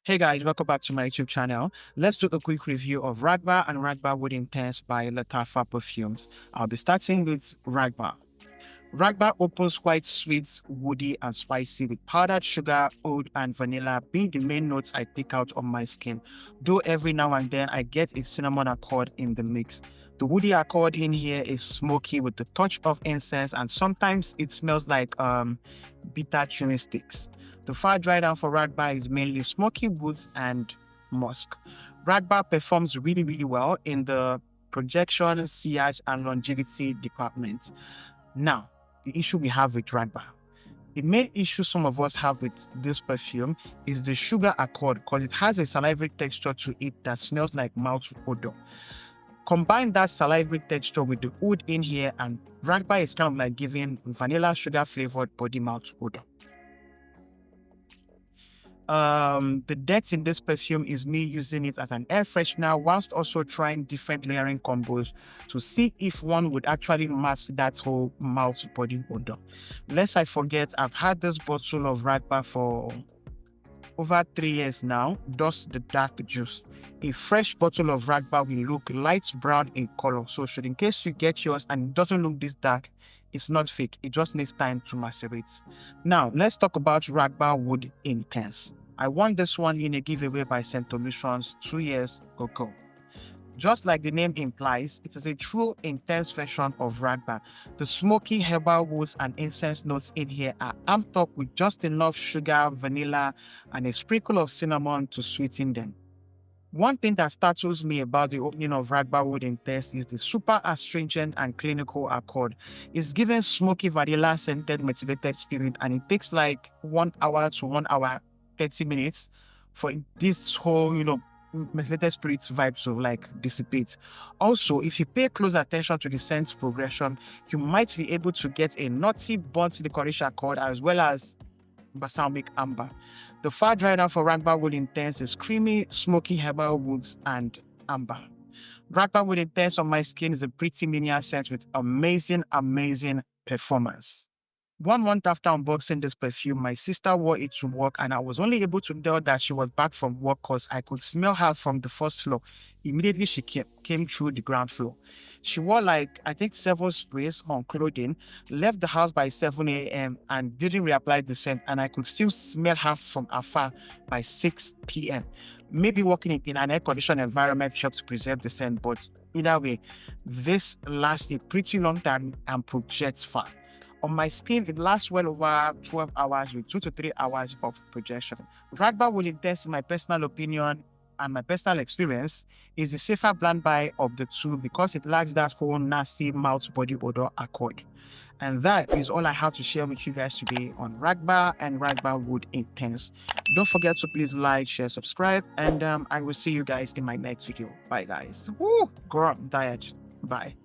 Hey guys, welcome back to my YouTube channel. Let's do a quick review of Raghba and Raghba Wood Intense by Lattafa Perfumes. I'll be starting with Raghba. Ragba opens quite sweet, woody, and spicy with powdered sugar, oud, and vanilla being the main notes I pick out on my skin. Though every now and then I get a cinnamon accord in the mix. The woody accord in here is smoky with a touch of incense, and sometimes it smells like bitter chewing sticks. The far dry down for Ragba is mainly smoky woods and musk. Ragba performs really well in the projection, sillage, and longevity department. Now, the issue we have with Ragba. The main issue some of us have with this perfume is the sugar accord because it has a salivary texture to it that smells like mouth odor. Combine that salivary texture with the oud in here and Ragba is kind of like giving vanilla sugar flavored body mouth odor. The depth in this perfume is me using it as an air freshener whilst also trying different layering combos to see if one would actually mask that whole mouth body odor. Lest I forget, I've had this bottle of Ragba for over 3 years now, thus the dark juice. A fresh bottle of Ragba will look light brown in color, so should in case you get yours and it doesn't look this dark, it's not fake, it just needs time to macerate. Now, let's talk about Raghba Wood Intense. I won this one in a giveaway by 𝗕𝗨𝗦𝗦 2 years ago. Just like the name implies, it is a true intense version of Ragba. The smoky herbal woods and incense notes in here are amped up with just enough sugar, vanilla, and a sprinkle of cinnamon to sweeten them. One thing that startles me about the opening of Raghba Wood Intense is the super astringent and clinical accord. It's given smoky vanilla scented motivated spirit, and it takes like 1 hour to 1 hour 30 minutes for this whole, methylated spirits vibe to like dissipate. Also, if you pay close attention to the scent progression, you might be able to get a nutty burnt licorice accord as well as balsamic amber. The far dry down for Raghba Wood Intense is creamy, smoky herbal woods and amber. Raghba Wood Intense on my skin is a pretty miniature scent with amazing performance. 1 month after unboxing this perfume, my sister wore it to work and I was only able to tell that she was back from work because I could smell her from the first floor. Immediately she came through the ground floor. She wore like, I think 7 sprays on clothing, left the house by 7 a.m. and didn't reapply the scent, and I could still smell her from afar by 6 p.m. Maybe working in an air-conditioned environment helps preserve the scent, but either way, this lasts a pretty long time and projects far. On my skin, it lasts well over 12 hours with 2 to 3 hours of projection. Raghba Wood Intense, in my personal opinion and my personal experience, is the safer blend buy of the two because it lacks that whole nasty mouth body odor accord. And that is all I have to share with you guys today on Raghba and Raghba Wood Intense. Don't forget to please like, share, subscribe, and I will see you guys in my next video. Bye guys. Woo! Girl, I'm tired. Bye.